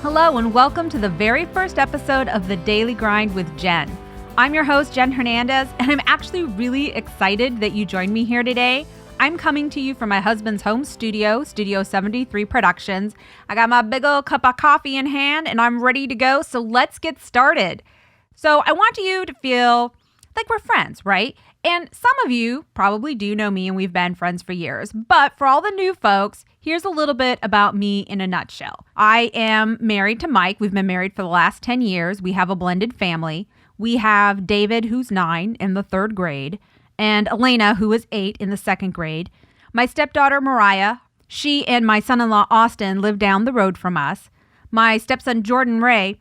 Hello and welcome to the very first episode of The Daily Grind with Jen. I'm your host, Jen Hernandez, and I'm actually really excited that you joined me here today. I'm coming to you from my husband's home studio, Studio 73 Productions. I got my big old cup of coffee in hand and I'm ready to go, so let's get started. So I want you to feel like we're friends, right? And some of you probably do know me and we've been friends for years. But for all the new folks, here's a little bit about me in a nutshell. I am married to Mike. We've been married for the last 10 years. We have a blended family. We have David, who's 9 in the 3rd grade, and Elena, who is 8 in the 2nd grade. My stepdaughter, Mariah, she and my son-in-law, Austin, live down the road from us. My stepson, Jordan Ray,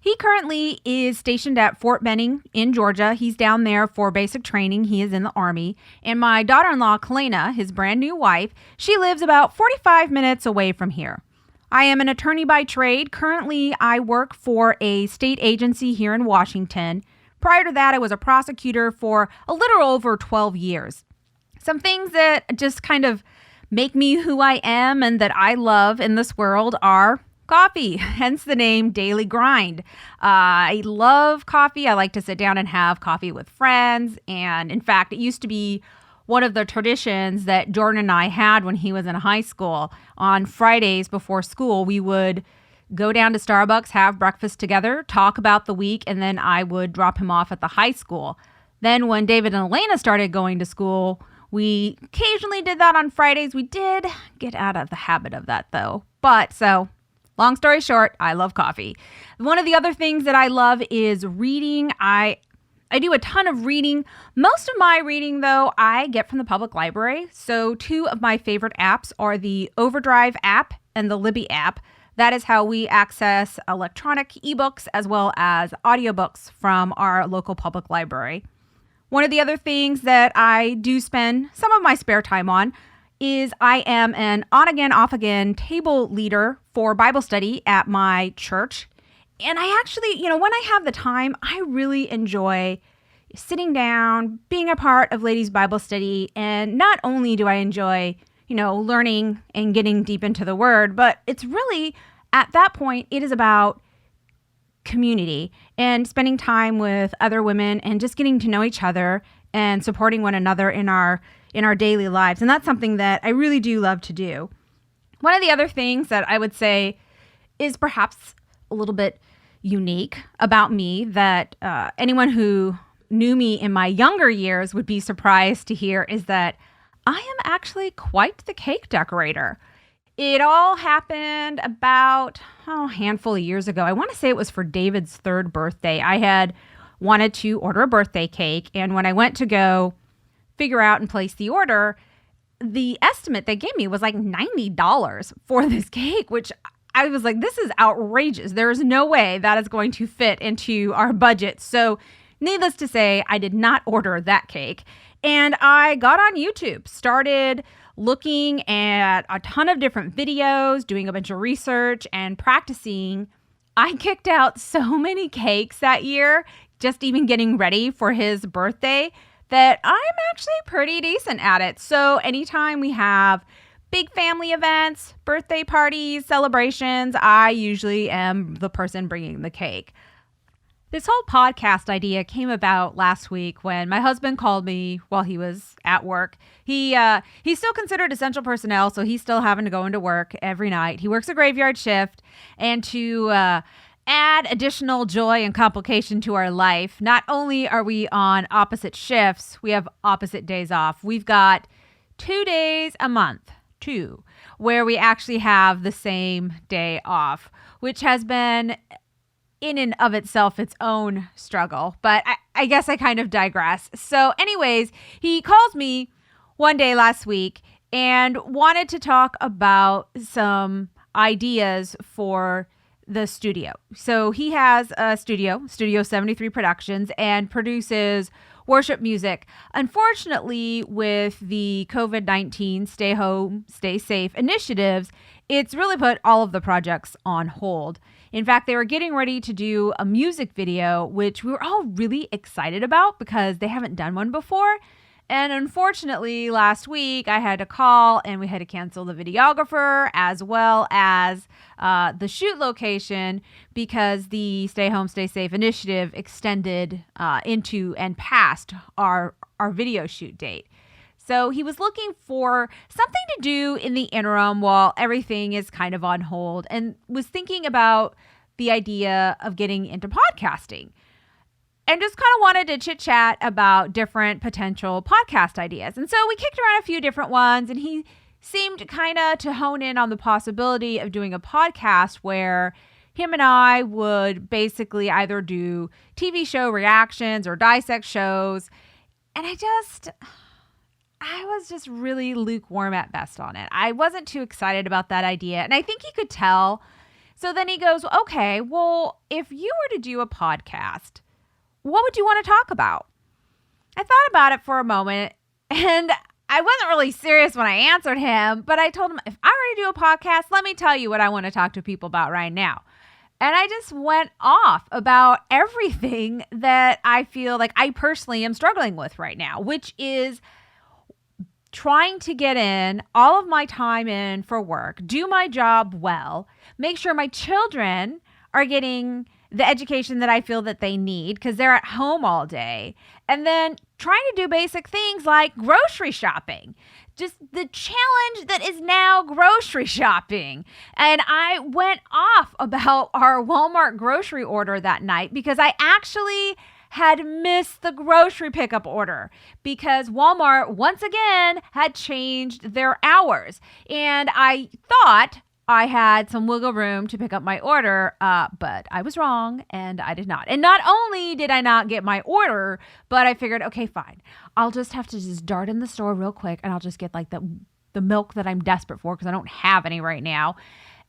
he currently is stationed at Fort Benning in Georgia. He's down there for basic training. He is in the Army. And my daughter-in-law, Kalena, his brand new wife, she lives about 45 minutes away from here. I am an attorney by trade. Currently, I work for a state agency here in Washington. Prior to that, I was a prosecutor for a little over 12 years. Some things that just kind of make me who I am and that I love in this world are coffee, hence the name Daily Grind. I love coffee. I like to sit down and have coffee with friends. And in fact, it used to be one of the traditions that Jordan and I had when he was in high school. On Fridays before school, we would go down to Starbucks, have breakfast together, talk about the week, and then I would drop him off at the high school. Then when David and Elena started going to school, we occasionally did that on Fridays. We did get out of the habit of that though. Long story short, I love coffee. One of the other things that I love is reading. I do a ton of reading. Most of my reading, though, I get from the public library. So 2 of my favorite apps are the Overdrive app and the Libby app. That is how we access electronic ebooks as well as audiobooks from our local public library. One of the other things that I do spend some of my spare time on is I am an on-again, off-again table leader for Bible study at my church. And I actually, when I have the time, I really enjoy sitting down, being a part of ladies' Bible study. And not only do I enjoy, learning and getting deep into the word, but it's really, at that point, it is about community and spending time with other women and just getting to know each other and supporting one another in our daily lives. And that's something that I really do love to do. One of the other things that I would say is perhaps a little bit unique about me that anyone who knew me in my younger years would be surprised to hear is that I am actually quite the cake decorator. It all happened about a handful of years ago. I want to say it was for David's 3rd birthday. I had wanted to order a birthday cake, and when I went to go figure out and place the order, the estimate they gave me was like $90 for this cake, which I was like, this is outrageous. There is no way that is going to fit into our budget. So needless to say, I did not order that cake. And I got on YouTube, started looking at a ton of different videos, doing a bunch of research and practicing. I kicked out so many cakes that year, just even getting ready for his birthday, that I'm actually pretty decent at it. So anytime we have big family events, birthday parties, celebrations, I usually am the person bringing the cake. This whole podcast idea came about last week when my husband called me while he was at work. He's still considered essential personnel, so he's still having to go into work every night. He works a graveyard shift, and to add additional joy and complication to our life, not only are we on opposite shifts, we have opposite days off. We've got 2 days a month, where we actually have the same day off, which has been in and of itself its own struggle. But I guess I kind of digress. So anyways, he calls me one day last week and wanted to talk about some ideas for the studio. So he has a studio, Studio 73 Productions, and produces worship music. Unfortunately, with the COVID-19 stay home, stay safe initiatives, it's really put all of the projects on hold. In fact, they were getting ready to do a music video, which we were all really excited about because they haven't done one before. And unfortunately, last week I had to call and we had to cancel the videographer as well as the shoot location because the Stay Home, Stay Safe initiative extended into and past our video shoot date. So he was looking for something to do in the interim while everything is kind of on hold and was thinking about the idea of getting into podcasting. And just kind of wanted to chit chat about different potential podcast ideas. And so we kicked around a few different ones, and he seemed kind of to hone in on the possibility of doing a podcast where him and I would basically either do TV show reactions or dissect shows. And I was just really lukewarm at best on it. I wasn't too excited about that idea. And I think he could tell. So then he goes, okay, well, if you were to do a podcast, what would you want to talk about? I thought about it for a moment, and I wasn't really serious when I answered him, but I told him, if I were to do a podcast, let me tell you what I want to talk to people about right now. And I just went off about everything that I feel like I personally am struggling with right now, which is trying to get in all of my time in for work, do my job well, make sure my children are getting the education that I feel that they need because they're at home all day. And then trying to do basic things like grocery shopping. Just the challenge that is now grocery shopping. And I went off about our Walmart grocery order that night because I actually had missed the grocery pickup order because Walmart once again had changed their hours. And I thought I had some wiggle room to pick up my order, but I was wrong and I did not. And not only did I not get my order, but I figured, okay, fine. I'll just have to just dart in the store real quick and I'll just get like the milk that I'm desperate for because I don't have any right now.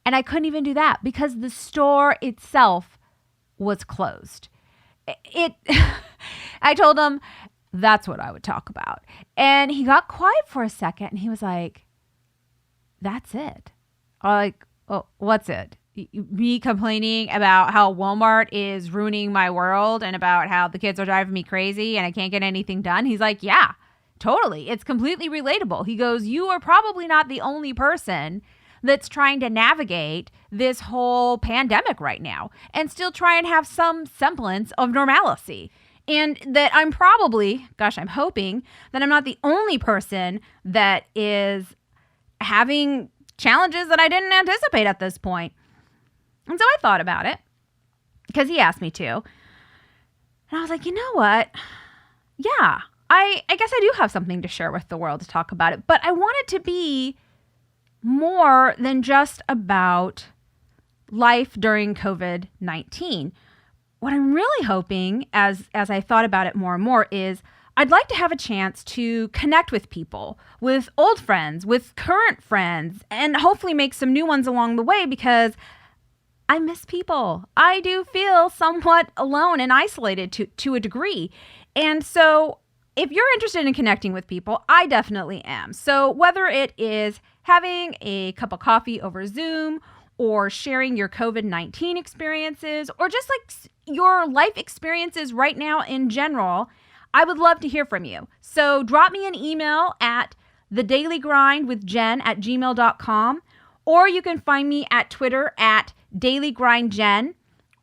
And I couldn't even do that because the store itself was closed. I told him that's what I would talk about. And he got quiet for a second and he was like, that's it. Like, oh, what's it? Me complaining about how Walmart is ruining my world and about how the kids are driving me crazy and I can't get anything done. He's like, yeah, totally. It's completely relatable. He goes, you are probably not the only person that's trying to navigate this whole pandemic right now and still try and have some semblance of normalcy. And that I'm probably, I'm hoping that I'm not the only person that is having challenges that I didn't anticipate at this point. And so I thought about it because he asked me to. And I was like, you know what? Yeah, I guess I do have something to share with the world to talk about it. But I want it to be more than just about life during COVID-19. What I'm really hoping, as I thought about it more and more, is I'd like to have a chance to connect with people, with old friends, with current friends, and hopefully make some new ones along the way because I miss people. I do feel somewhat alone and isolated to a degree. And so if you're interested in connecting with people, I definitely am. So whether it is having a cup of coffee over Zoom or sharing your COVID-19 experiences or just like your life experiences right now in general, I would love to hear from you. So drop me an email at TheDailyGrindWithJen@gmail.com, or you can find me at Twitter at DailyGrindJen,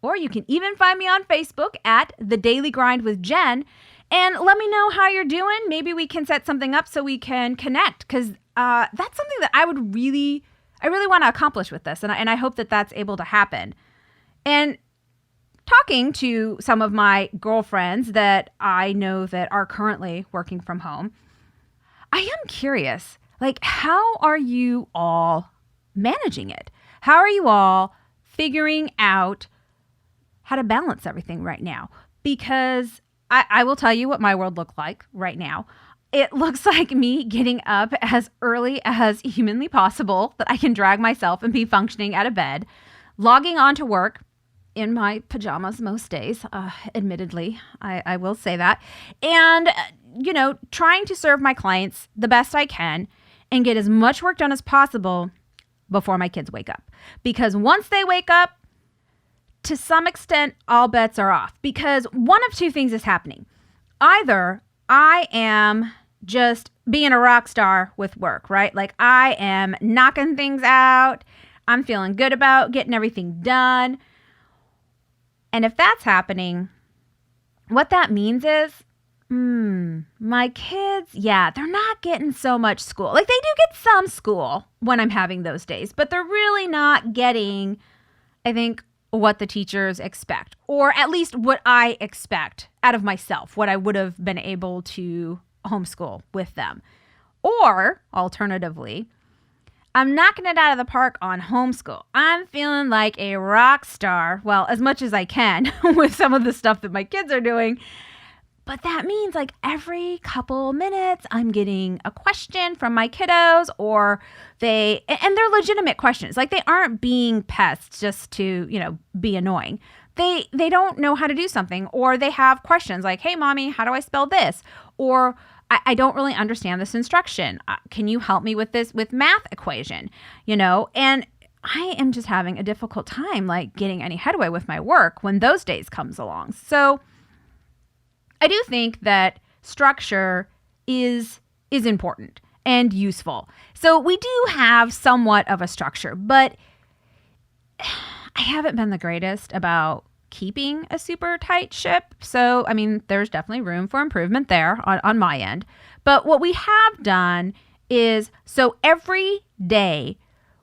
or you can even find me on Facebook at TheDailyGrindWithJen, and let me know how you're doing. Maybe we can set something up so we can connect because that's something that I really want to accomplish with this, and I hope that that's able to happen. And talking to some of my girlfriends that I know that are currently working from home, I am curious, like, how are you all managing it? How are you all figuring out how to balance everything right now? Because I will tell you what my world looks like right now. It looks like me getting up as early as humanly possible that I can drag myself and be functioning out of bed, logging on to work in my pajamas most days, admittedly, I will say that. And, trying to serve my clients the best I can and get as much work done as possible before my kids wake up. Because once they wake up, to some extent, all bets are off. Because one of two things is happening. Either I am just being a rock star with work, right? Like I am knocking things out. I'm feeling good about getting everything done. And if that's happening, what that means is, my kids, they're not getting so much school. Like they do get some school when I'm having those days, but they're really not getting, I think, what the teachers expect, or at least what I expect out of myself, what I would have been able to homeschool with them. Or alternatively, I'm knocking it out of the park on homeschool. I'm feeling like a rock star, well, as much as I can with some of the stuff that my kids are doing. But that means like every couple minutes, I'm getting a question from my kiddos, and they're legitimate questions. Like they aren't being pests just to, be annoying. They don't know how to do something, or they have questions like, hey, mommy, how do I spell this? Or I don't really understand this instruction. Can you help me with this with math equation? And I am just having a difficult time like getting any headway with my work when those days comes along. So I do think that structure is important and useful. So we do have somewhat of a structure, but I haven't been the greatest about keeping a super tight ship. So, I mean, there's definitely room for improvement there on my end. But what we have done is, so every day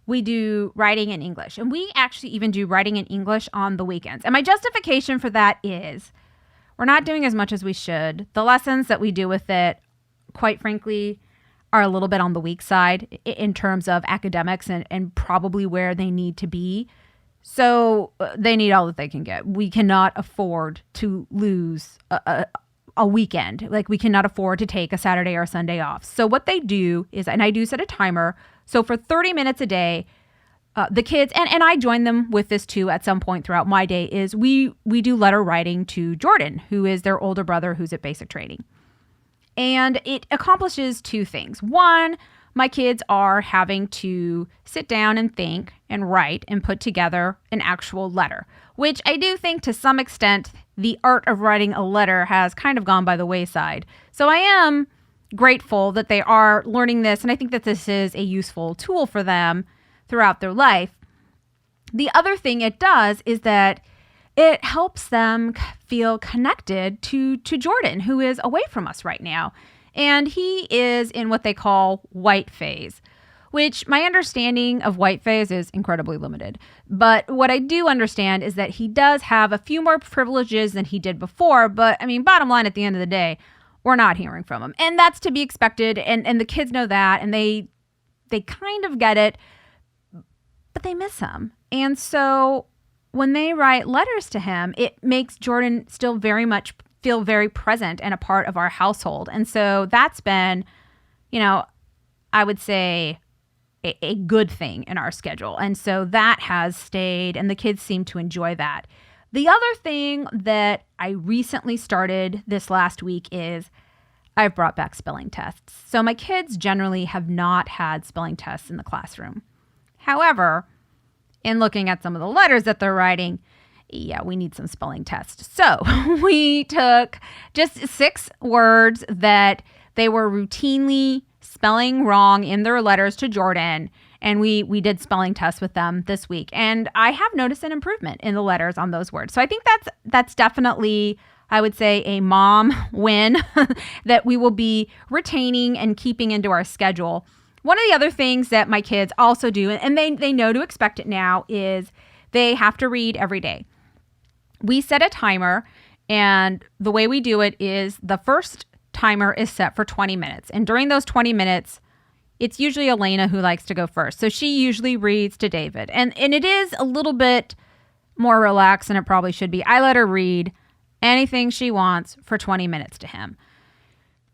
we do writing in English, and we actually even do writing in English on the weekends. And my justification for that is we're not doing as much as we should. The lessons that we do with it, quite frankly, are a little bit on the weak side in terms of academics and probably where they need to be. So they need all that they can get. We cannot afford to lose a weekend. Like we cannot afford to take a Saturday or a Sunday off. So what they do is, and I do set a timer. So for 30 minutes a day, the kids, and I join them with this too at some point throughout my day, is we do letter writing to Jordan, who is their older brother who's at basic training. And it accomplishes two things. One, my kids are having to sit down and think and write and put together an actual letter, which I do think to some extent the art of writing a letter has kind of gone by the wayside. So I am grateful that they are learning this, and I think that this is a useful tool for them throughout their life. The other thing it does is that it helps them feel connected to Jordan, who is away from us right now. And he is in what they call white phase, which my understanding of white phase is incredibly limited. But what I do understand is that he does have a few more privileges than he did before. But I mean, bottom line, at the end of the day, we're not hearing from him. And that's to be expected. And the kids know that, and they kind of get it, but they miss him. And so when they write letters to him, it makes Jordan still very much feel very present and a part of our household. And so that's been, I would say a good thing in our schedule. And so that has stayed, and the kids seem to enjoy that. The other thing that I recently started this last week is I've brought back spelling tests. So my kids generally have not had spelling tests in the classroom. However, in looking at some of the letters that they're writing, we need some spelling tests. So we took just 6 words that they were routinely spelling wrong in their letters to Jordan, and we did spelling tests with them this week. And I have noticed an improvement in the letters on those words. So I think that's definitely, I would say, a mom win that we will be retaining and keeping into our schedule. One of the other things that my kids also do, and they know to expect it now, is they have to read every day. We set a timer, and the way we do it is the first timer is set for 20 minutes. And during those 20 minutes, it's usually Elena who likes to go first. So she usually reads to David. And it is a little bit more relaxed than it probably should be. I let her read anything she wants for 20 minutes to him.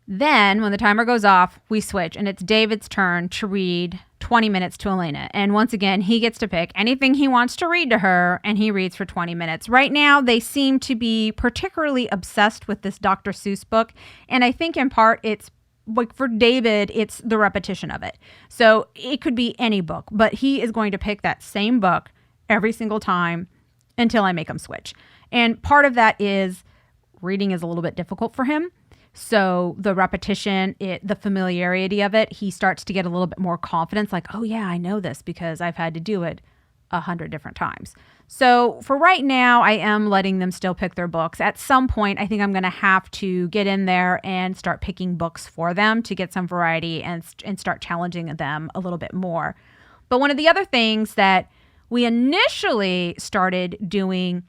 Then when the timer goes off, we switch, and it's David's turn to read 20 minutes to Elena. And once again, he gets to pick anything he wants to read to her, and he reads for 20 minutes. Right now, they seem to be particularly obsessed with this Dr. Seuss book. And I think in part it's like for David, it's the repetition of it. So it could be any book, but he is going to pick that same book every single time until I make him switch. And part of that is reading is a little bit difficult for him. So the repetition, the familiarity of it, he starts to get a little bit more confidence, like, oh yeah, I know this because I've had to do it 100 different times. So for right now, I am letting them still pick their books. At some point, I think I'm going to have to get in there and start picking books for them to get some variety and start challenging them a little bit more. But one of the other things that we initially started doing,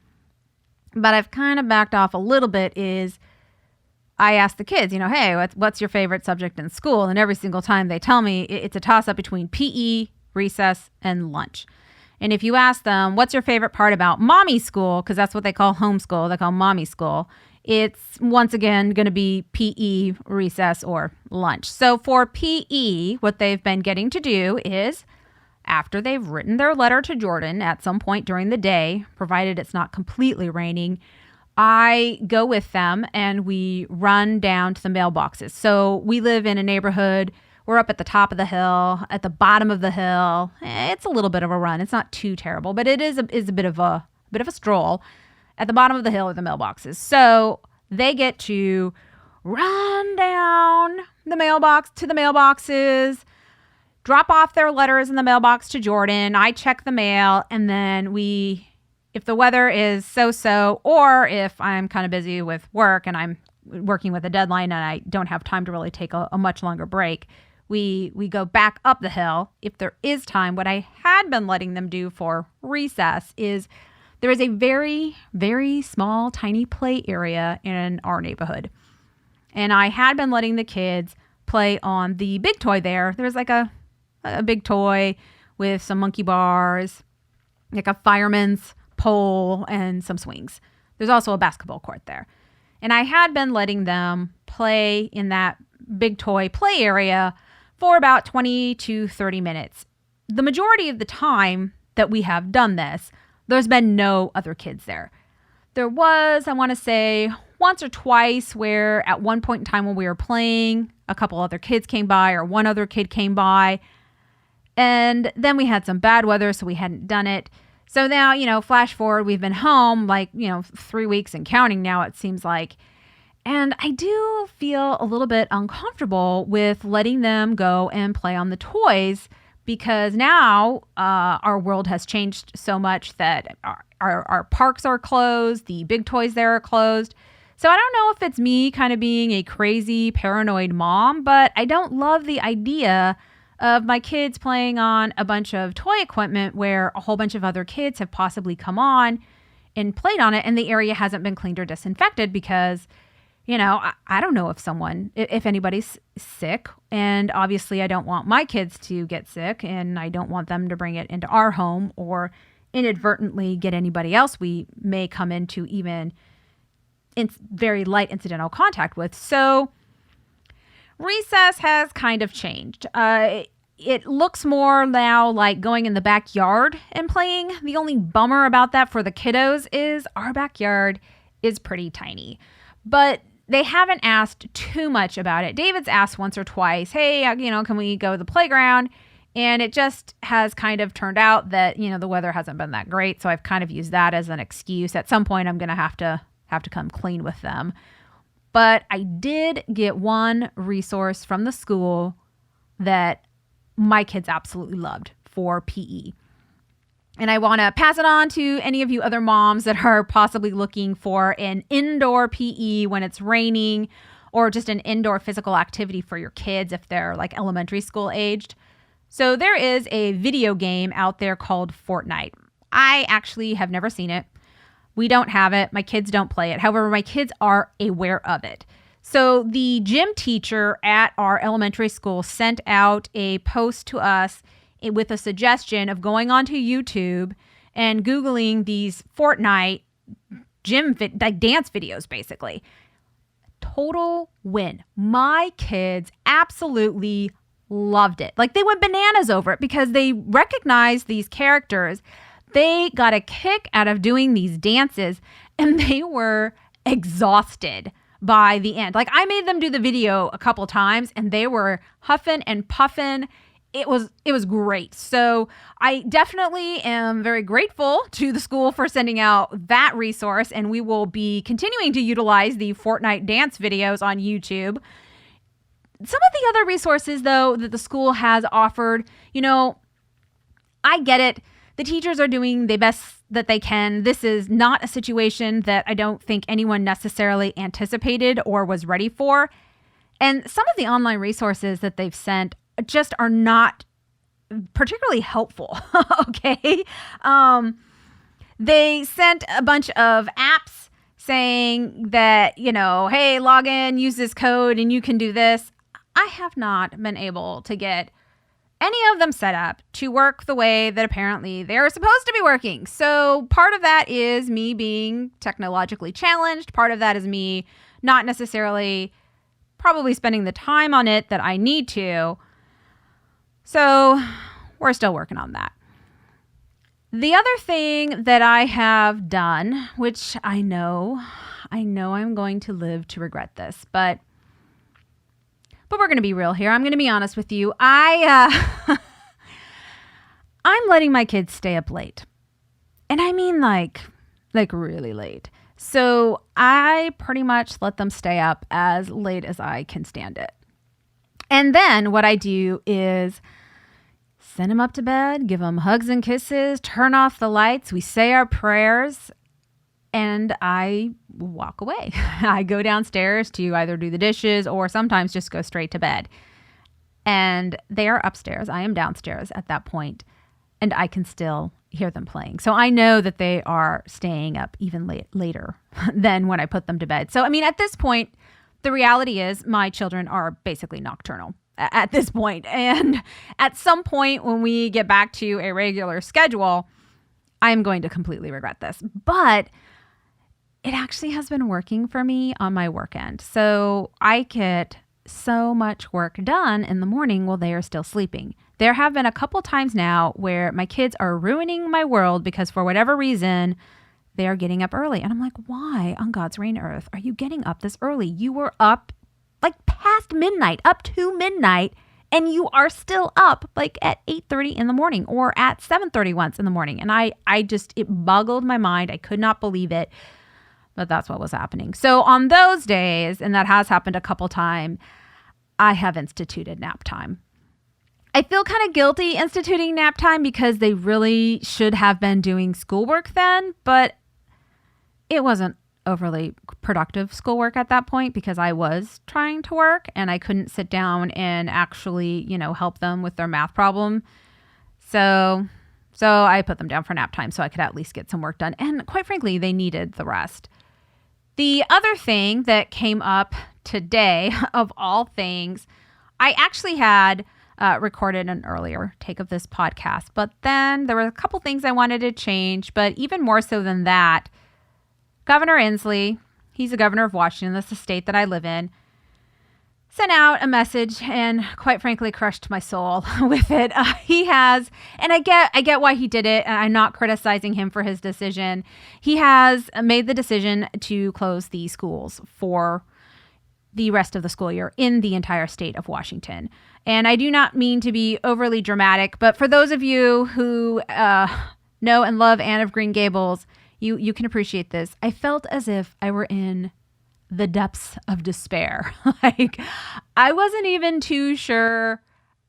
but I've kind of backed off a little bit, is I ask the kids, hey, what's your favorite subject in school? And every single time they tell me it's a toss-up between PE, recess, and lunch. And if you ask them, what's your favorite part about mommy school, because that's what they call homeschool, they call mommy school, it's once again going to be PE, recess, or lunch. So for PE, what they've been getting to do is, after they've written their letter to Jordan at some point during the day, provided it's not completely raining, I go with them and we run down to the mailboxes. So we live in a neighborhood. We're up at the top of the hill, at the bottom of the hill. It's a little bit of a run. It's not too terrible, but it is a bit of a stroll. At the bottom of the hill are the mailboxes. So they get to run down the mailbox to the mailboxes, drop off their letters in the mailbox to Jordan. I check the mail, and then if the weather is so-so, or if I'm kind of busy with work and I'm working with a deadline and I don't have time to really take a much longer break, we go back up the hill. If there is time, what I had been letting them do for recess is there is a very, very small, tiny play area in our neighborhood. And I had been letting the kids play on the big toy there. There's like a big toy with some monkey bars, like a fireman's pole, and some swings. There's also a basketball court there. And I had been letting them play in that big toy play area for about 20 to 30 minutes. The majority of the time that we have done this, there's been no other kids there. There was, I want to say, once or twice where at one point in time when we were playing, a couple other kids came by or one other kid came by. And then we had some bad weather, so we hadn't done it. So now, flash forward, we've been home 3 weeks and counting now, it seems like. And I do feel a little bit uncomfortable with letting them go and play on the toys because now our world has changed so much that our parks are closed, the big toys there are closed. So I don't know if it's me kind of being a crazy, paranoid mom, but I don't love the idea of my kids playing on a bunch of toy equipment where a whole bunch of other kids have possibly come on and played on it and the area hasn't been cleaned or disinfected because, I don't know if anybody's sick. And obviously I don't want my kids to get sick and I don't want them to bring it into our home or inadvertently get anybody else we may come into even in very light incidental contact with. So recess has kind of changed. It looks more now like going in the backyard and playing. The only bummer about that for the kiddos is our backyard is pretty tiny. But they haven't asked too much about it. David's asked once or twice, hey, can we go to the playground? And it just has kind of turned out that, the weather hasn't been that great. So I've kind of used that as an excuse. At some point, I'm going to have to come clean with them. But I did get one resource from the school that my kids absolutely loved for PE. And I want to pass it on to any of you other moms that are possibly looking for an indoor PE when it's raining or just an indoor physical activity for your kids if they're like elementary school aged. So there is a video game out there called Fortnite. I actually have never seen it. We don't have it. My kids don't play it. However, my kids are aware of it. So the gym teacher at our elementary school sent out a post to us with a suggestion of going onto YouTube and Googling these Fortnite dance videos, basically. Total win. My kids absolutely loved it. Like they went bananas over it because they recognized these characters. They got a kick out of doing these dances and they were exhausted by the end. Like I made them do the video a couple times and they were huffing and puffing. it was great. So I definitely am very grateful to the school for sending out that resource, and we will be continuing to utilize the Fortnite dance videos on YouTube. Some of the other resources, though, that the school has offered, I get it. The teachers are doing the best that they can. This is not a situation that I don't think anyone necessarily anticipated or was ready for. And some of the online resources that they've sent just are not particularly helpful. Okay. They sent a bunch of apps saying that, hey, log in, use this code, and you can do this. I have not been able to get any of them set up to work the way that apparently they're supposed to be working. So part of that is me being technologically challenged. Part of that is me not necessarily probably spending the time on it that I need to. So we're still working on that. The other thing that I have done, which I know I'm going to live to regret this, but we're going to be real here. I'm going to be honest with you. I'm letting my kids stay up late. And I mean like really late. So I pretty much let them stay up as late as I can stand it. And then what I do is send them up to bed, give them hugs and kisses, turn off the lights. We say our prayers, and I walk away. I go downstairs to either do the dishes or sometimes just go straight to bed. And they are upstairs. I am downstairs at that point, and I can still hear them playing. So I know that they are staying up even later than when I put them to bed. So, I mean, at this point, the reality is my children are basically nocturnal at this point. And at some point when we get back to a regular schedule, I'm going to completely regret this. But it actually has been working for me on my work end. So I get so much work done in the morning while they are still sleeping. There have been a couple times now where my kids are ruining my world because for whatever reason, they are getting up early. And I'm like, why on God's green earth are you getting up this early? You were up like past midnight, up to midnight, and you are still up like at 8:30 in the morning or at 7:30 once in the morning. And it boggled my mind. I could not believe it, but that's what was happening. So on those days, and that has happened a couple times, I have instituted nap time. I feel kind of guilty instituting nap time because they really should have been doing schoolwork then, but it wasn't overly productive schoolwork at that point because I was trying to work and I couldn't sit down and actually, help them with their math problem. So I put them down for nap time so I could at least get some work done. And quite frankly, they needed the rest. The other thing that came up today, of all things, I actually had recorded an earlier take of this podcast, but then there were a couple things I wanted to change, but even more so than that, Governor Inslee, he's the governor of Washington, that's the state that I live in, sent out a message and quite frankly crushed my soul with it. He has, and I get why he did it, and I'm not criticizing him for his decision. He has made the decision to close the schools for the rest of the school year in the entire state of Washington. And I do not mean to be overly dramatic, but for those of you who know and love Anne of Green Gables, you can appreciate this. I felt as if I were in the depths of despair. Like, I wasn't even too sure.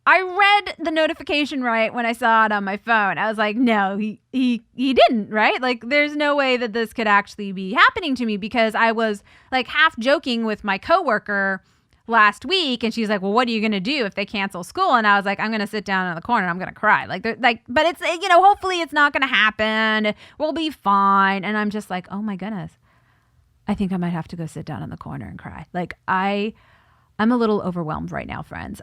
I read the notification right when I saw it on my phone. I was like, no, he didn't, right? Like, there's no way that this could actually be happening to me, because I was like half joking with my coworker last week, and she's like, well, what are you going to do if they cancel school? And I was like, I'm going to sit down in the corner. I'm going to cry. But it's, hopefully it's not going to happen. We'll be fine. And I'm just like, oh my goodness, I think I might have to go sit down in the corner and cry. Like, I'm a little overwhelmed right now, friends.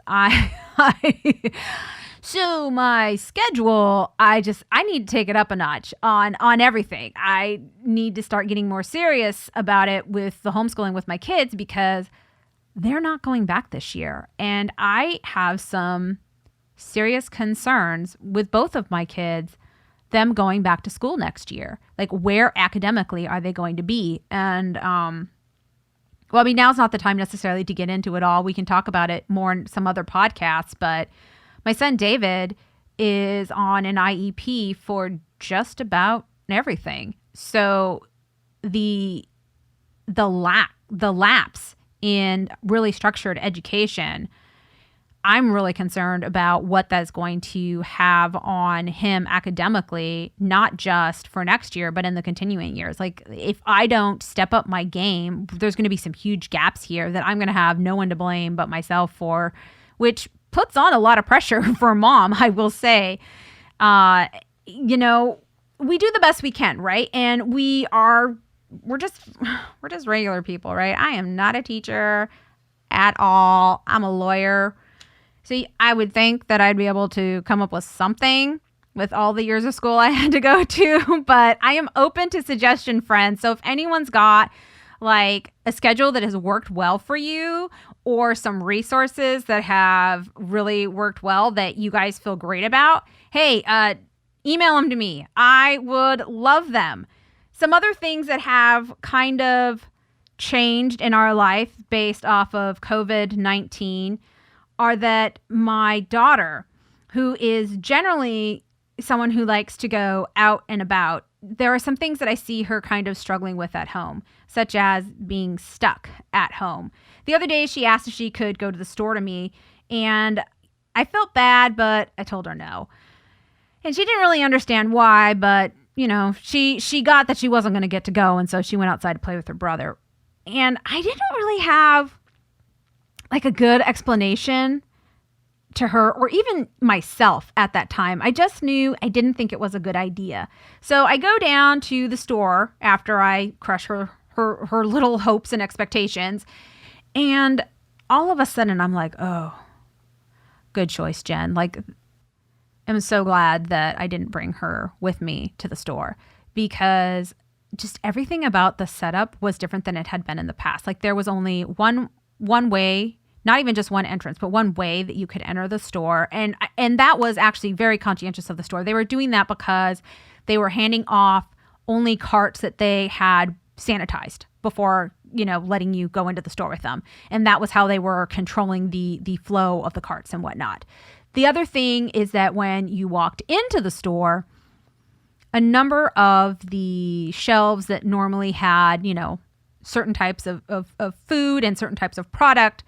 So my schedule, I need to take it up a notch on everything. I need to start getting more serious about it with the homeschooling with my kids, because they're not going back this year. And I have some serious concerns with both of my kids, them going back to school next year. Like, where academically are they going to be? And, now's not the time necessarily to get into it all. We can talk about it more in some other podcasts, but My son David is on an IEP for just about everything. So the lapse in really structured education, I'm really concerned about what that's going to have on him academically, not just for next year, but in the continuing years. Like, if I don't step up my game, there's going to be some huge gaps here that I'm going to have no one to blame but myself for, which puts on a lot of pressure for a mom, I will say. We do the best we can, right? And we're just regular people, right? I am not a teacher at all. I'm a lawyer. See, I would think that I'd be able to come up with something with all the years of school I had to go to, but I am open to suggestion, friends. So if anyone's got like a schedule that has worked well for you, or some resources that have really worked well that you guys feel great about, hey, email them to me. I would love them. Some other things that have kind of changed in our life based off of COVID-19 are that my daughter, who is generally someone who likes to go out and about, there are some things that I see her kind of struggling with at home, such as being stuck at home. The other day, she asked if she could go to the store to me, and I felt bad, but I told her no. And she didn't really understand why, but she got that she wasn't going to get to go, and so she went outside to play with her brother. And I didn't really have like a good explanation to her, or even myself at that time. I just knew I didn't think it was a good idea. So I go down to the store after I crush her little hopes and expectations. And all of a sudden I'm like, oh, good choice, Jen. Like, I'm so glad that I didn't bring her with me to the store, because just everything about the setup was different than it had been in the past. Like, there was only one way, not even just one entrance, but one way that you could enter the store. And that was actually very conscientious of the store. They were doing that because they were handing off only carts that they had sanitized before, letting you go into the store with them. And that was how they were controlling the flow of the carts and whatnot. The other thing is that when you walked into the store, a number of the shelves that normally had, certain types of food and certain types of product,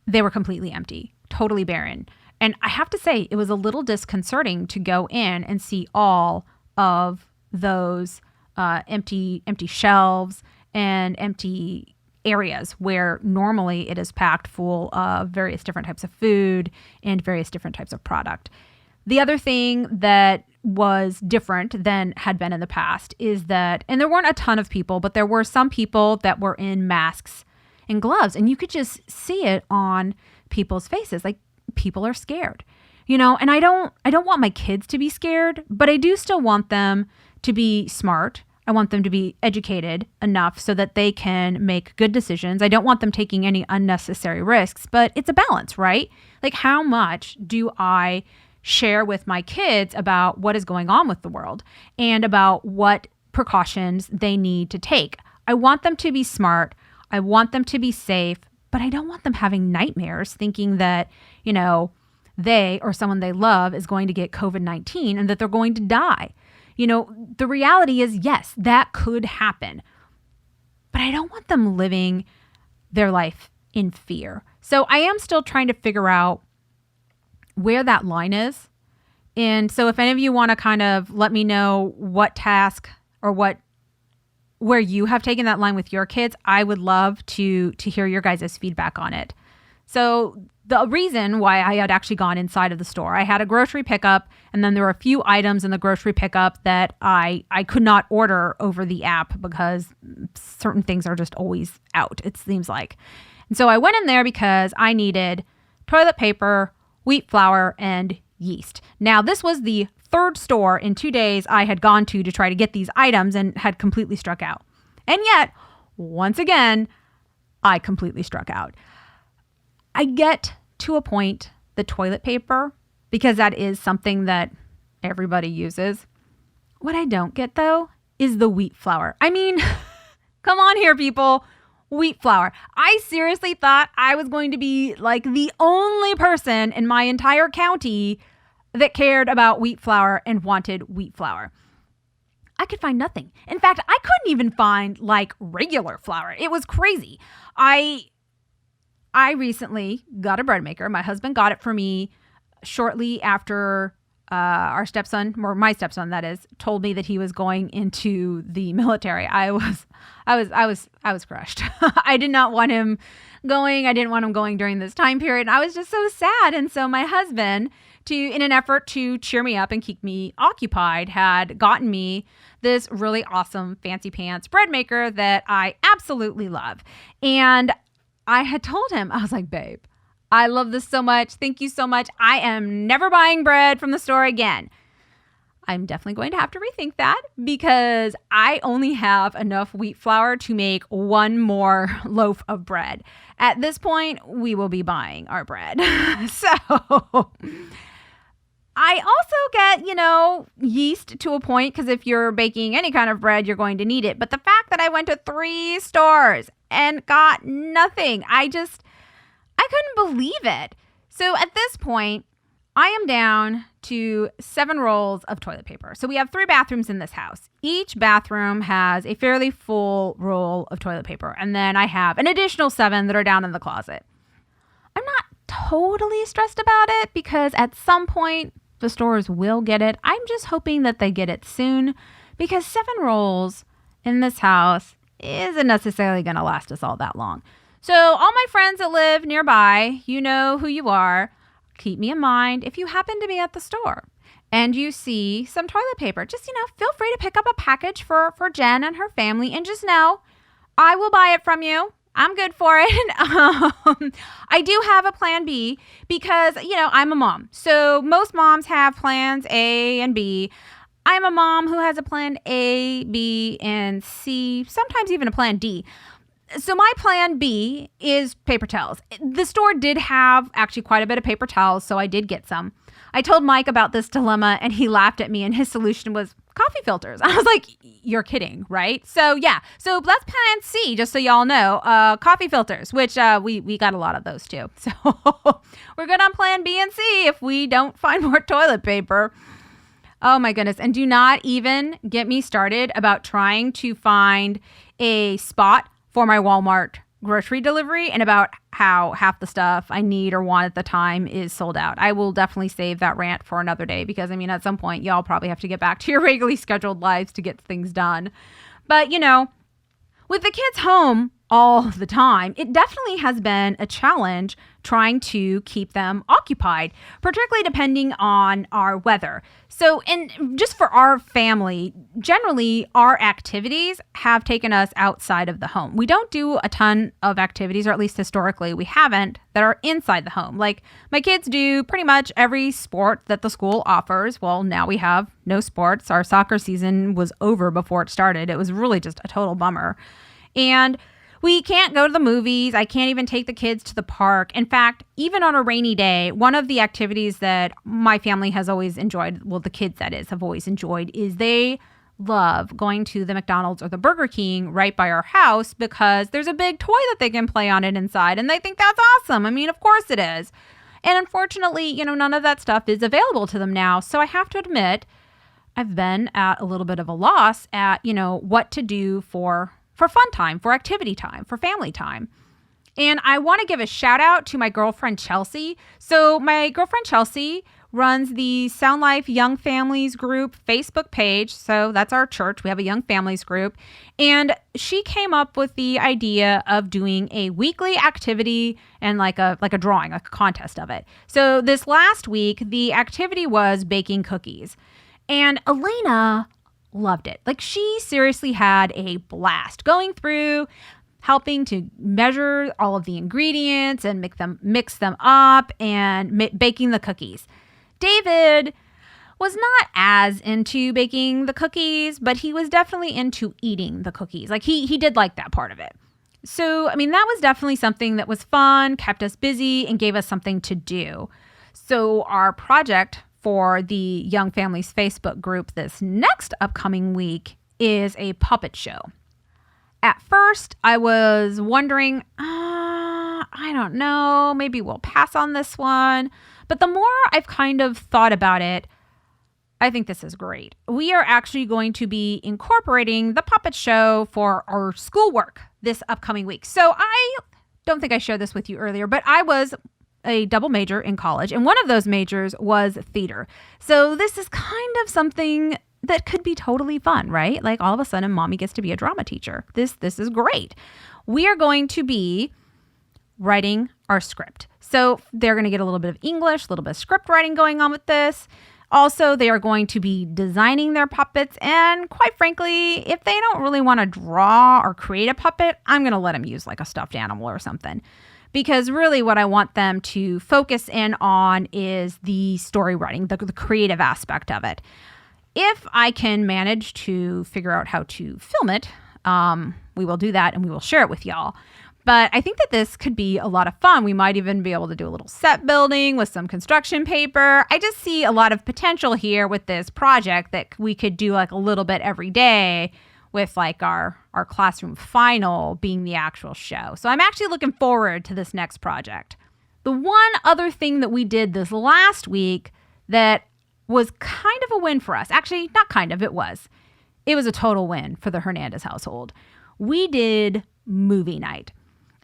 they were completely empty, totally barren. And I have to say, it was a little disconcerting to go in and see all of those empty shelves and empty areas where normally it is packed full of various different types of food and various different types of product. The other thing that was different than had been in the past is that, and there weren't a ton of people, but there were some people that were in masks and gloves, and you could just see it on people's faces. Like, people are scared, and I don't want my kids to be scared, but I do still want them to be smart. I want them to be educated enough so that they can make good decisions. I don't want them taking any unnecessary risks, but it's a balance, right? Like, how much do I share with my kids about what is going on with the world and about what precautions they need to take? I want them to be smart. I want them to be safe, but I don't want them having nightmares thinking that, they or someone they love is going to get COVID-19 and that they're going to die. The reality is, yes, that could happen, but I don't want them living their life in fear. So I am still trying to figure out where that line is. And so if any of you want to kind of let me know what task or where you have taken that line with your kids, I would love to hear your guys' feedback on it. So the reason why I had actually gone inside of the store, I had a grocery pickup, and then there were a few items in the grocery pickup that I could not order over the app because certain things are just always out, it seems like. And so I went in there because I needed toilet paper, wheat flour, and yeast. Now, this was the third store in 2 days I had gone to try to get these items and had completely struck out. And yet, once again, I completely struck out. I get to a point, the toilet paper, because that is something that everybody uses. What I don't get, though, is the wheat flour. I mean, come on here, people. wheat flour. I seriously thought I was going to be like the only person in my entire county that cared about wheat flour and wanted wheat flour. I could find nothing. In fact, I couldn't even find like regular flour. It was crazy. I recently got a bread maker. My husband got it for me shortly after our stepson, or my stepson that is, told me that he was going into the military. I was crushed. I did not want him going. I didn't want him going during this time period. And I was just so sad. And so my husband, in an effort to cheer me up and keep me occupied, had gotten me this really awesome fancy pants bread maker that I absolutely love. And I had told him, I was like, babe, I love this so much. Thank you so much. I am never buying bread from the store again. I'm definitely going to have to rethink that because I only have enough wheat flour to make one more loaf of bread. At this point, we will be buying our bread. So I also get, yeast to a point because if you're baking any kind of bread, you're going to need it. But the fact that I went to 3 stores and got nothing, I couldn't believe it. So at this point, I am down to 7 rolls of toilet paper. So we have 3 bathrooms in this house. Each bathroom has a fairly full roll of toilet paper. And then I have an additional 7 that are down in the closet. I'm not totally stressed about it because at some point the stores will get it. I'm just hoping that they get it soon because 7 rolls in this house isn't necessarily going to last us all that long. So all my friends that live nearby, you know who you are. Keep me in mind if you happen to be at the store and you see some toilet paper. Just, feel free to pick up a package for Jen and her family and just know I will buy it from you. I'm good for it. I do have a plan B because, I'm a mom. So most moms have plans A and B. I'm a mom who has a plan A, B, and C, sometimes even a plan D. So my plan B is paper towels. The store did have actually quite a bit of paper towels, so I did get some. I told Mike about this dilemma, and he laughed at me, and his solution was coffee filters. I was like, you're kidding, right? So yeah, so that's plan C, just so y'all know, coffee filters, which we got a lot of those too. So we're good on plan B and C if we don't find more toilet paper. Oh my goodness. And do not even get me started about trying to find a spot for my Walmart grocery delivery and about how half the stuff I need or want at the time is sold out. I will definitely save that rant for another day because, at some point, y'all probably have to get back to your regularly scheduled lives to get things done. But, with the kids home all the time, it definitely has been a challenge trying to keep them occupied, particularly depending on our weather. So, and just for our family, generally our activities have taken us outside of the home. We don't do a ton of activities, or at least historically we haven't, that are inside the home. Like my kids do pretty much every sport that the school offers. Well, now we have no sports. Our soccer season was over before it started. It was really just a total bummer. And we can't go to the movies. I can't even take the kids to the park. In fact, even on a rainy day, one of the activities that my family has always enjoyed, well, the kids that is, have always enjoyed, is they love going to the McDonald's or the Burger King right by our house because there's a big toy that they can play on it inside. And they think that's awesome. Of course it is. And unfortunately, none of that stuff is available to them now. So I have to admit, I've been at a little bit of a loss at, what to do for fun time, for activity time, for family time. And I want to give a shout out to my girlfriend, Chelsea. So my girlfriend, Chelsea, runs the Sound Life Young Families Group Facebook page. So that's our church. We have a Young Families group. And she came up with the idea of doing a weekly activity and like a drawing, like a contest of it. So this last week, the activity was baking cookies. And Elena loved it. Like she seriously had a blast going through, helping to measure all of the ingredients and mix them up and baking the cookies. David was not as into baking the cookies, but he was definitely into eating the cookies. Like he did like that part of it. So, that was definitely something that was fun, kept us busy, and gave us something to do. So our project for the Young Families Facebook group this next upcoming week is a puppet show. At first, I was wondering, I don't know, maybe we'll pass on this one. But the more I've kind of thought about it, I think this is great. We are actually going to be incorporating the puppet show for our schoolwork this upcoming week. So I don't think I shared this with you earlier, but I was a double major in college, and one of those majors was theater. So this is kind of something that could be totally fun, right? Like all of a sudden, mommy gets to be a drama teacher. This is great. We are going to be writing our script. So they're going to get a little bit of English, a little bit of script writing going on with this. Also, they are going to be designing their puppets. And quite frankly, if they don't really want to draw or create a puppet, I'm going to let them use like a stuffed animal or something. Because really what I want them to focus in on is the story writing, the creative aspect of it. If I can manage to figure out how to film it, we will do that and we will share it with y'all. But I think that this could be a lot of fun. We might even be able to do a little set building with some construction paper. I just see a lot of potential here with this project that we could do like a little bit every day with like our classroom final being the actual show. So I'm actually looking forward to this next project. The one other thing that we did this last week that was kind of a win for us. Actually, not kind of, it was. It was a total win for the Hernandez household. We did movie night.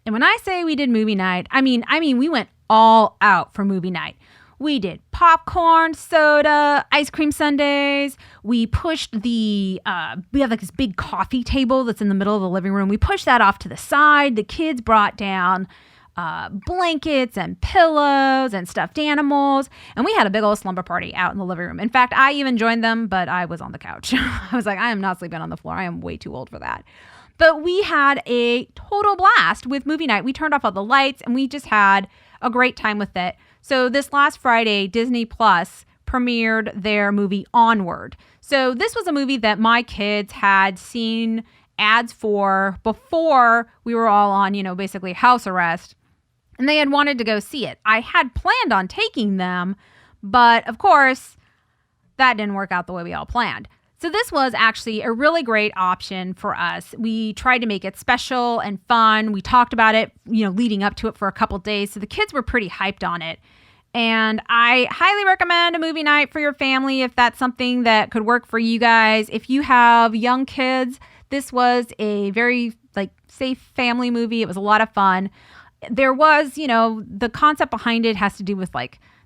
And when I say we did movie night, I mean we went all out for movie night. We did popcorn, soda, ice cream sundaes. We pushed we have like this big coffee table that's in the middle of the living room. We pushed that off to the side. The kids brought down blankets and pillows and stuffed animals. And we had a big old slumber party out in the living room. In fact, I even joined them, but I was on the couch. I was like, I am not sleeping on the floor. I am way too old for that. But we had a total blast with movie night. We turned off all the lights and we just had a great time with it. So this last Friday, Disney Plus premiered their movie Onward. So this was a movie that my kids had seen ads for before we were all on, basically house arrest. And they had wanted to go see it. I had planned on taking them, but of course, that didn't work out the way we all planned. So this was actually a really great option for us. We tried to make it special and fun. We talked about it, leading up to it for a couple days. So the kids were pretty hyped on it. And I highly recommend a movie night for your family if that's something that could work for you guys. If you have young kids, this was a very safe family movie. It was a lot of fun. There was, the concept behind it has to do with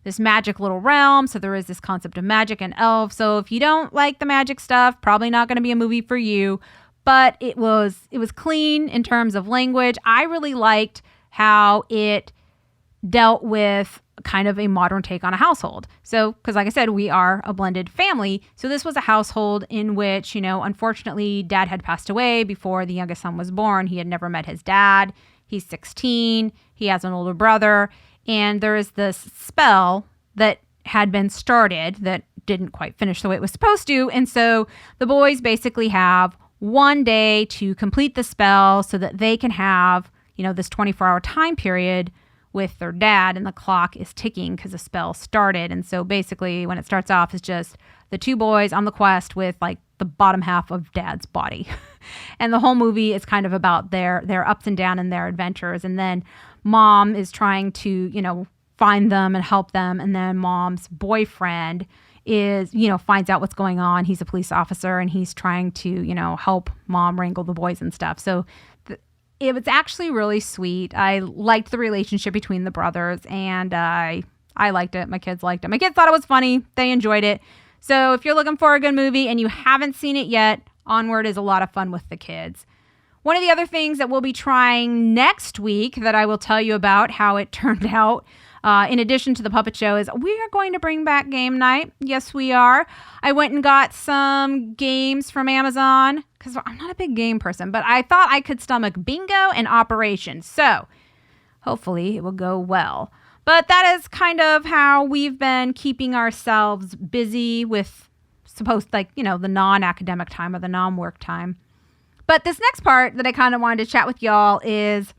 this magic little realm. So there is this concept of magic and elves. So if you don't like the magic stuff, probably not going to be a movie for you. But it was clean in terms of language. I really liked how it dealt with kind of a modern take on a household. So, because like I said, we are a blended family. So this was a household in which, unfortunately, dad had passed away before the youngest son was born. He had never met his dad. He's 16. He has an older brother. And there is this spell that had been started that didn't quite finish the way it was supposed to. And so the boys basically have one day to complete the spell so that they can have, this 24-hour time period with their dad, and the clock is ticking because the spell started. And so basically when it starts off, it's just the two boys on the quest with the bottom half of dad's body. And the whole movie is kind of about their ups and downs and their adventures. And then mom is trying to, find them and help them. And then mom's boyfriend is, finds out what's going on. He's a police officer and he's trying to, help mom wrangle the boys and stuff. So it was actually really sweet. I liked the relationship between the brothers and I liked it. My kids liked it. My kids thought it was funny. They enjoyed it. So if you're looking for a good movie and you haven't seen it yet, Onward is a lot of fun with the kids. One of the other things that we'll be trying next week that I will tell you about how it turned out, in addition to the puppet show, is we are going to bring back game night. Yes, we are. I went and got some games from Amazon because I'm not a big game person, but I thought I could stomach bingo and Operation. So hopefully it will go well. But that is kind of how we've been keeping ourselves busy with the non-academic time or the non-work time. But this next part that I kind of wanted to chat with y'all is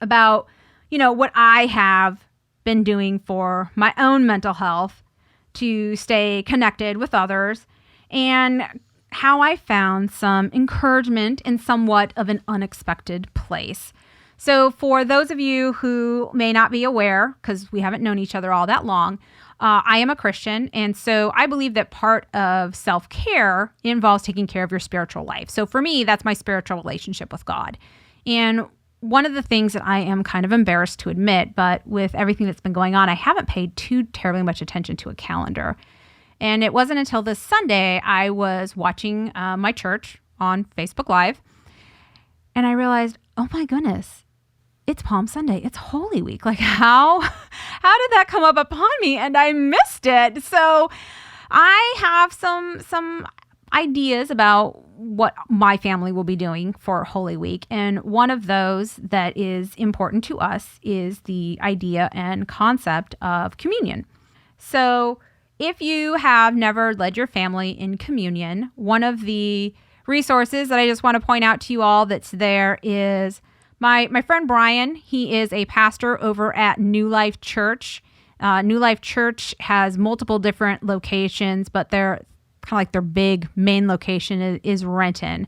about, what I have been doing for my own mental health to stay connected with others and how I found some encouragement in somewhat of an unexpected place. So for those of you who may not be aware, because we haven't known each other all that long, I am a Christian. And so I believe that part of self-care involves taking care of your spiritual life. So for me, that's my spiritual relationship with God. And one of the things that I am kind of embarrassed to admit, but with everything that's been going on, I haven't paid too terribly much attention to a calendar. And it wasn't until this Sunday I was watching my church on Facebook Live, and I realized, oh my goodness, it's Palm Sunday. It's Holy Week. Like how did that come up upon me? And I missed it. So I have some ideas about what my family will be doing for Holy Week. And one of those that is important to us is the idea and concept of communion. So if you have never led your family in communion, one of the resources that I just want to point out to you all that's there is my friend Brian. He is a pastor over at New Life Church. New Life Church has multiple different locations, but they're kind of like their big main location is Renton.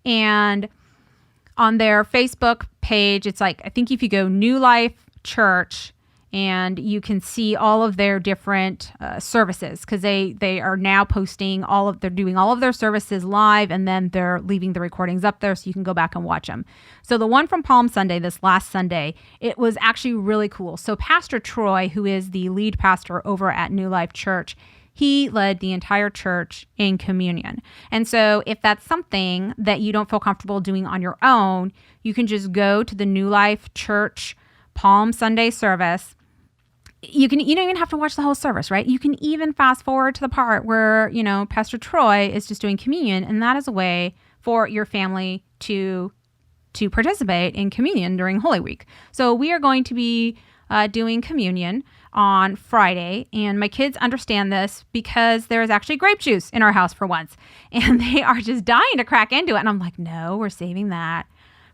And on their Facebook page, it's like, I think if you go New Life Church, and you can see all of their different services, because they are now posting they're doing all of their services live, and then they're leaving the recordings up there so you can go back and watch them. So the one from Palm Sunday, this last Sunday, it was actually really cool. So Pastor Troy, who is the lead pastor over at New Life Church, he led the entire church in communion. And so if that's something that you don't feel comfortable doing on your own, you can just go to the New Life Church Palm Sunday service. You don't even have to watch the whole service, right? You can even fast forward to the part where, Pastor Troy is just doing communion, and that is a way for your family to participate in communion during Holy Week. So we are going to be doing communion on Friday, and my kids understand this because there is actually grape juice in our house for once, and they are just dying to crack into it. And I'm like, no, we're saving that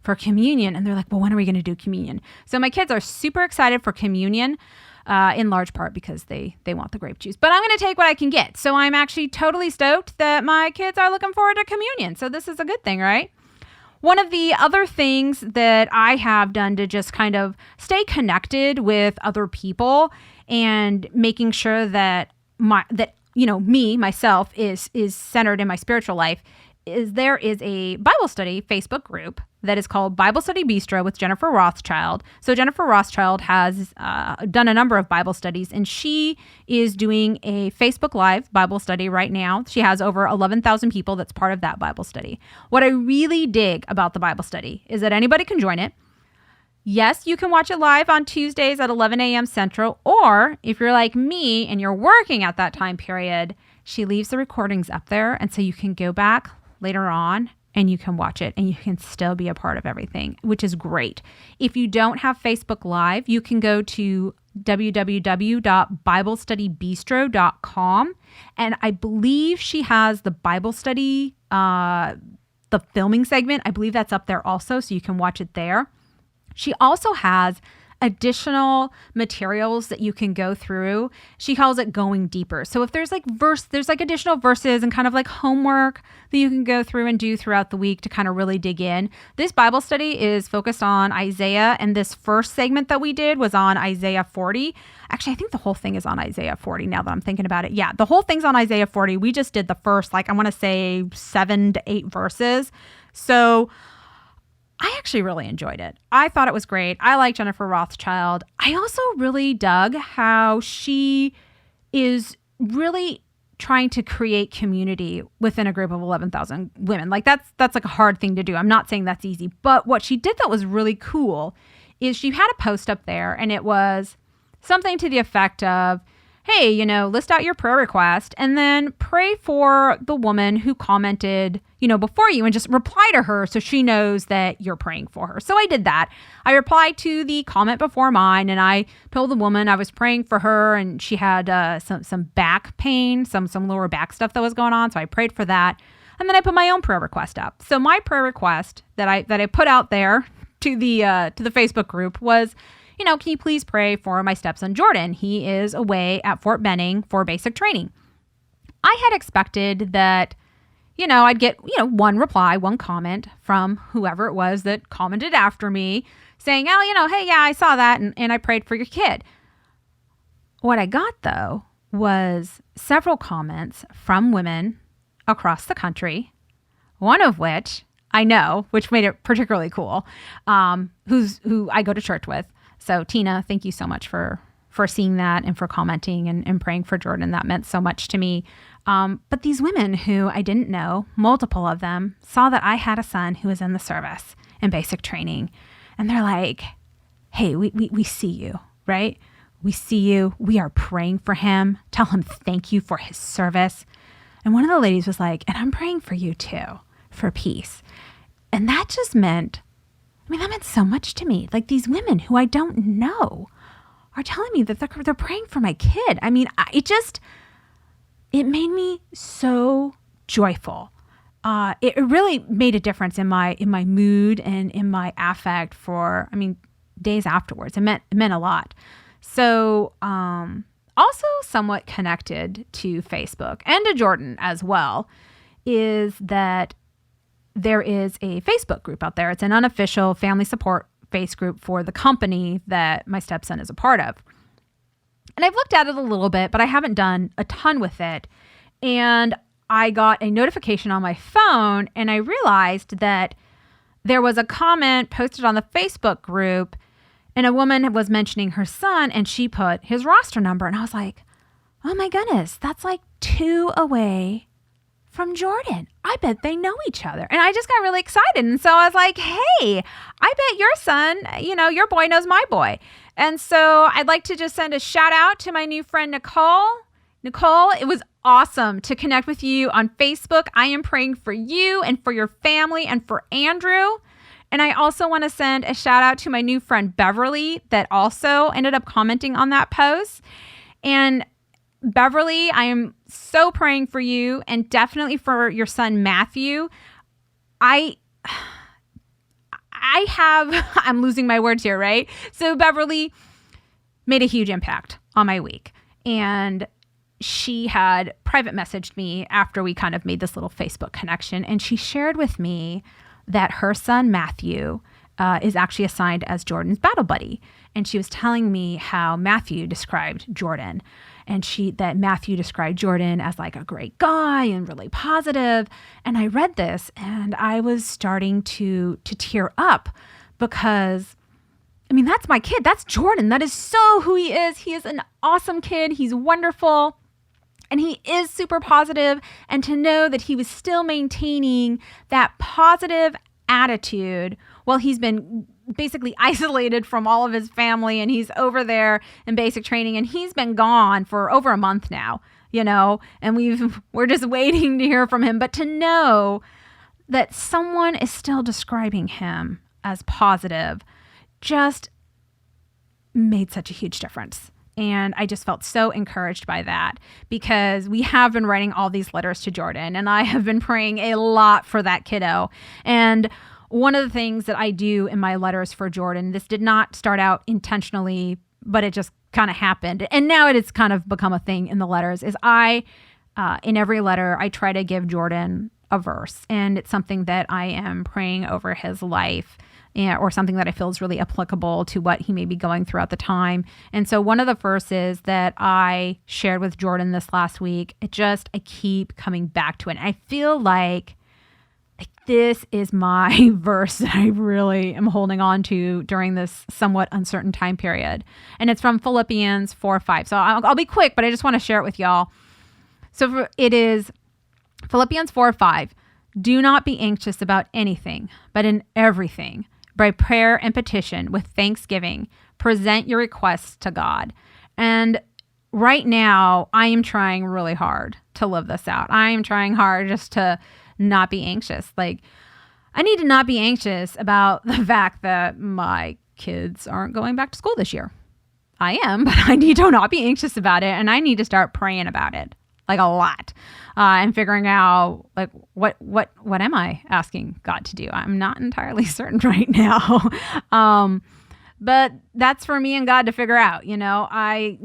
for communion. And they're like, well, when are we going to do communion? So my kids are super excited for communion. In large part because they want the grape juice. But I'm going to take what I can get. So I'm actually totally stoked that my kids are looking forward to communion. So this is a good thing, right? One of the other things that I have done to just kind of stay connected with other people and making sure that myself is centered in my spiritual life is there is a Bible study Facebook group that is called Bible Study Bistro with Jennifer Rothschild. So Jennifer Rothschild has done a number of Bible studies, and she is doing a Facebook Live Bible study right now. She has over 11,000 people that's part of that Bible study. What I really dig about the Bible study is that anybody can join it. Yes, you can watch it live on Tuesdays at 11 a.m. Central, or if you're like me and you're working at that time period, she leaves the recordings up there, and so you can go back later on and you can watch it and you can still be a part of everything, which is great. If you don't have Facebook Live, you can go to www.biblestudybistro.com, and I believe she has the Bible study, the filming segment. I believe that's up there also, so you can watch it there. She also has additional materials that you can go through. She calls it going deeper. So if there's there's additional verses and kind of like homework that you can go through and do throughout the week to kind of really dig in. This Bible study is focused on Isaiah, and this first segment that we did was on Isaiah 40. Actually, I think the whole thing is on Isaiah 40 now that I'm thinking about it. Yeah, the whole thing's on Isaiah 40. We just did the first, I want to say 7 to 8 verses. So I actually really enjoyed it. I thought it was great. I like Jennifer Rothschild. I also really dug how she is really trying to create community within a group of 11,000 women. That's like a hard thing to do. I'm not saying that's easy, but what she did that was really cool is she had a post up there, and it was something to the effect of, hey, list out your prayer request and then pray for the woman who commented, before you, and just reply to her so she knows that you're praying for her. So I did that. I replied to the comment before mine, and I told the woman I was praying for her, and she had some back pain, some lower back stuff that was going on. So I prayed for that. And then I put my own prayer request up. So my prayer request that I put out there to the Facebook group was, can you please pray for my stepson, Jordan? He is away at Fort Benning for basic training. I had expected that, I'd get, one reply, one comment from whoever it was that commented after me saying, oh, hey, yeah, I saw that and I prayed for your kid. What I got, though, was several comments from women across the country, one of which I know, which made it particularly cool, who I go to church with. So Tina, thank you so much for seeing that and for commenting and praying for Jordan. That meant so much to me. But these women who I didn't know, multiple of them, saw that I had a son who was in the service in basic training. And they're like, hey, we see you, right? We see you. We are praying for him. Tell him thank you for his service. And one of the ladies was like, and I'm praying for you too, for peace. And that just meant, that meant so much to me. Like these women who I don't know are telling me that they're praying for my kid. It made me so joyful. It really made a difference in my mood and in my affect for, days afterwards. It meant a lot. So, also somewhat connected to Facebook and to Jordan as well, is that there is a Facebook group out there. It's an unofficial family support face group for the company that my stepson is a part of. And I've looked at it a little bit, but I haven't done a ton with it. And I got a notification on my phone and I realized that there was a comment posted on the Facebook group and a woman was mentioning her son and she put his roster number. And I was like, oh my goodness, that's like 2 away from Jordan. I bet they know each other. And I just got really excited. And so I was like, hey, I bet your son, your boy knows my boy. And so I'd like to just send a shout out to my new friend, Nicole. Nicole, it was awesome to connect with you on Facebook. I am praying for you and for your family and for Andrew. And I also want to send a shout out to my new friend, Beverly, that also ended up commenting on that post. And Beverly, I am so praying for you and definitely for your son, Matthew. I'm losing my words here, right? So Beverly made a huge impact on my week. And she had private messaged me after we kind of made this little Facebook connection. And she shared with me that her son, Matthew, is actually assigned as Jordan's battle buddy. And she was telling me how Matthew described Jordan. And that Matthew described Jordan as like a great guy and really positive. And I read this and I was starting to tear up because, that's my kid. That's Jordan. That is so who he is. He is an awesome kid. He's wonderful. And he is super positive. And to know that he was still maintaining that positive attitude while he's been basically isolated from all of his family and he's over there in basic training and he's been gone for over a month now, and we're just waiting to hear from him. But to know that someone is still describing him as positive just made such a huge difference. And I just felt so encouraged by that because we have been writing all these letters to Jordan and I have been praying a lot for that kiddo. And one of the things that I do in my letters for Jordan, this did not start out intentionally, but it just kind of happened. And now it has kind of become a thing in the letters, is in every letter, I try to give Jordan a verse. And it's something that I am praying over his life or something that I feel is really applicable to what he may be going through at the time. And so one of the verses that I shared with Jordan this last week, I keep coming back to it. And I feel like this is my verse that I really am holding on to during this somewhat uncertain time period. And it's from Philippians 4:5. So I'll be quick, but I just want to share it with y'all. So it is Philippians 4:5. Do not be anxious about anything, but in everything, by prayer and petition, with thanksgiving, present your requests to God. And right now, I am trying really hard to live this out. I am trying hard just to not be anxious. Like, I need to not be anxious about the fact that my kids aren't going back to school this year. I am, but I need to not be anxious about it. And I need to start praying about it, like a lot, and figuring out like, what am I asking God to do? I'm not entirely certain right now. But that's for me and God to figure out, I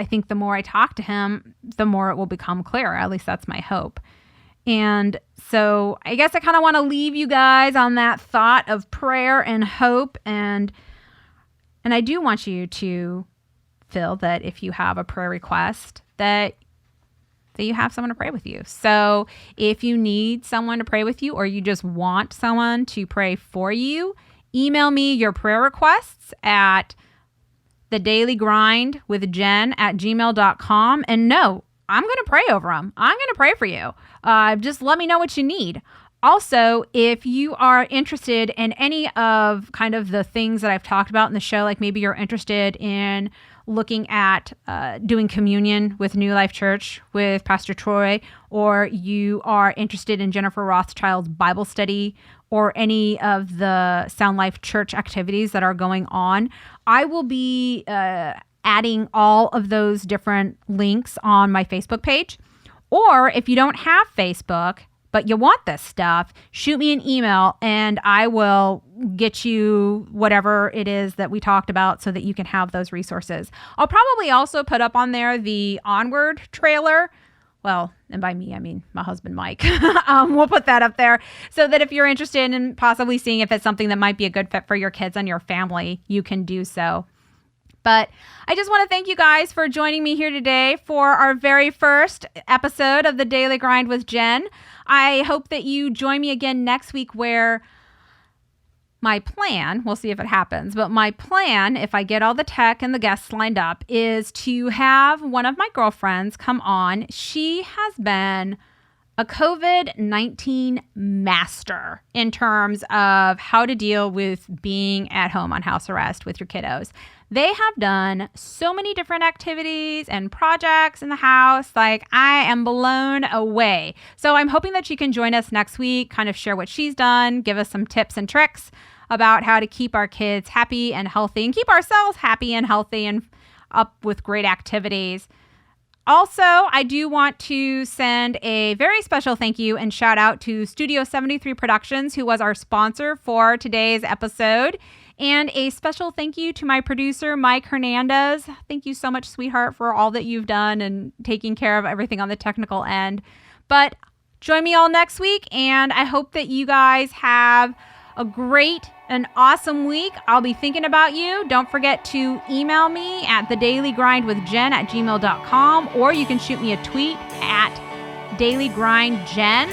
think the more I talk to him, the more it will become clearer. At least that's my hope. And so I guess I kind of want to leave you guys on that thought of prayer and hope. And I do want you to feel that if you have a prayer request, that you have someone to pray with you. So if you need someone to pray with you, or you just want someone to pray for you, email me your prayer requests at TheDailyGrindWithJen@gmail.com. And no, I'm going to pray over them. I'm going to pray for you. Just let me know what you need. Also, if you are interested in any of kind of the things that I've talked about in the show, like maybe you're interested in looking at doing communion with New Life Church with Pastor Troy, or you are interested in Jennifer Rothschild's Bible study, or any of the Sound Life Church activities that are going on, I will be adding all of those different links on my Facebook page. Or if you don't have Facebook, but you want this stuff, shoot me an email and I will get you whatever it is that we talked about so that you can have those resources. I'll probably also put up on there the Onward trailer. Well, and by me, I mean my husband, Mike. We'll put that up there so that if you're interested in possibly seeing if it's something that might be a good fit for your kids and your family, you can do so. But I just want to thank you guys for joining me here today for our very first episode of The Daily Grind with Jen. I hope that you join me again next week, where my plan, we'll see if it happens, but my plan, if I get all the tech and the guests lined up, is to have one of my girlfriends come on. She has been a COVID-19 master in terms of how to deal with being at home on house arrest with your kiddos. They have done so many different activities and projects in the house. Like, I am blown away. So I'm hoping that she can join us next week, kind of share what she's done, give us some tips and tricks about how to keep our kids happy and healthy, and keep ourselves happy and healthy and up with great activities. Also, I do want to send a very special thank you and shout out to Studio 73 Productions, who was our sponsor for today's episode. And a special thank you to my producer, Mike Hernandez. Thank you so much, sweetheart, for all that you've done and taking care of everything on the technical end. But join me all next week, and I hope that you guys have a great and awesome week. I'll be thinking about you. Don't forget to email me at TheDailyGrindWithJen@gmail.com, or you can shoot me a tweet at DailyGrindJen,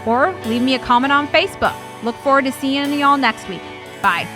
or leave me a comment on Facebook. Look forward to seeing y'all next week. Bye.